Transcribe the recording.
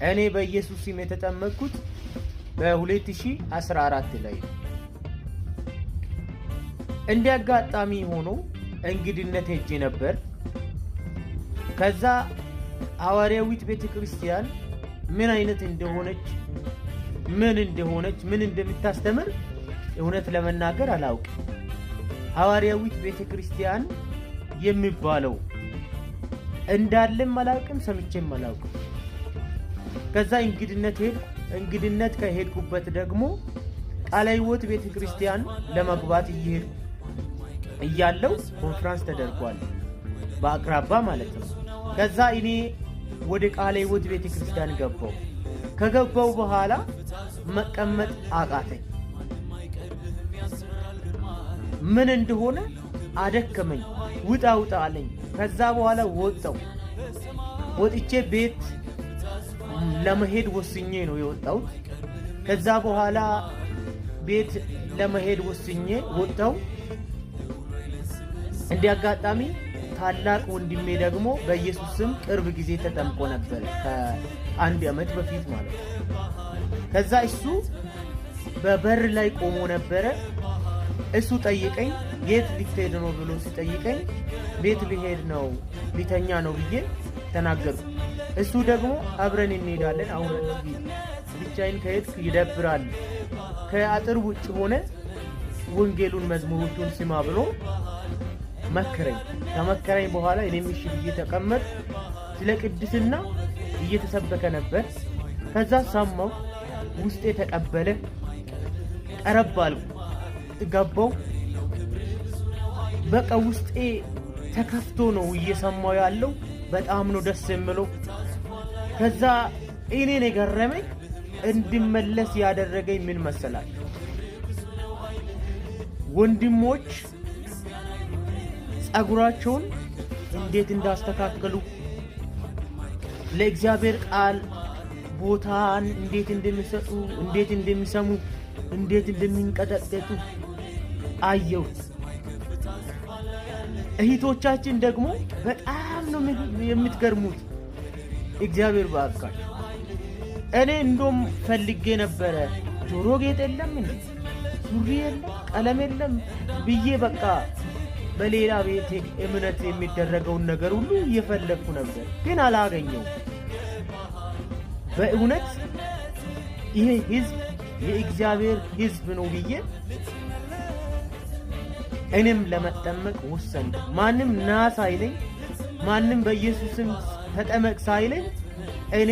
እኔ በኢየሱስ ስም የተጠመቅኩት በ2014 ላይ እንዲያጋጣሚ ሆኖ እንግድነት ሄጄ ነበር። ከዛ ሐዋርያዊት ቤተክርስቲያን ምን አይነት እንደሆነች ምን እንደምታስተምር እውነት ለመናገር አላውቅም። ሐዋርያዊት ቤተክርስቲያን የሚባለው እንዳለም አላውቅም፣ ሰምቼም አላውቅም። ከዛ እንግድነት ከሄድኩበት ደግሞ ቃለ ሕይወት ቤተክርስቲያን ለመግባት እያለው ኮንፈረንስ ተደርጓል፣ በአቅራባ ማለት ነው። ከዛ እኔ ወደ ቃለ ሕይወት ቤተክርስቲያን ገባው። ከገባው በኋላ መቀመጥ አቃተኝ። ምን እንደሆነ አደከመኝ። ውጣ አለኝ። ከዛ በኋላ ወጥቼ ቤት ለመሄድ ወስኜ ነው የወጣሁት። ከዛ በኋላ ቤት ለመሄድ ወስኜ ወጣሁ። እንዲያጋጣሚ ታላቅ ወንድሜ ደግሞ በኢየሱስ ስም ቅርብ ጊዜ ተጠምቆ ነበር፣ ከ1 ዓመት በፊት ማለት ነው። ከዛ እሱ በበር ላይ ቆሞ ነበረ። እሱ ጠይቀኝ፣ የት ልትሄድ ነው ብሎ ሲጠይቀኝ ቤት ልሄድ ነው ሊተኛ ነው ብዬ ተናገርኩ። እሱ ደግሞ አብረን እንሄዳለን፣ አሁን ብቻዬን ከሄድክ ይደብራል፣ ከአጥር ውጭ ሆነ ወንጌሉን መዝሙሮቹን ስማ ብሎ መከረኝ። ከመከረኝ በኋላ እኔም እሺ ብዬ ተቀመጥ። ስለ ቅድስና እየተሰበከ ነበር። ከዛ ሰማው፣ ውስጤ ተቀበለ። ቀረብ አልኩ፣ ገባው። በቃ ውስጤ ተከፍቶ ነው እየሰማው ያለው። በጣም ነው ደስ የሚለው። ከዛ እኔን የገረመኝ እንድመለስ ያደረገኝ ምን መሰላችሁ? ወንድሞች ጸጉራቸውን እንዴት እንዳስተካከሉ፣ ለእግዚአብሔር ቃል ቦታን እንዴት እንደሚሰጡ፣ እንዴት እንደሚሰሙ፣ እንዴት እንደሚንቀጠቀጡ አየሁ። እህቶቻችን ደግሞ በጣም ነው የምትገርሙት። እግዚአብሔር ባርካችሁ። እኔ እንደም ፈልጌ ነበረ፣ ጆሮ ጌጥ የለም እንዴ፣ ሱሪ የለም፣ ቀለም የለም ብዬ በቃ በሌላ ቤት እምነት የሚደረገውን ነገር ሁሉ እየፈለግኩ ነበር፣ ግን አላገኘው። በእውነት ይሄ ህዝብ የእግዚአብሔር ህዝብ ነው ብዬ እኔም ለመጠመቅ ወሰንኩ። ማንም ና ሳይለኝ፣ ማንም በኢየሱስም ተጠመቅ ሳይለኝ እኔ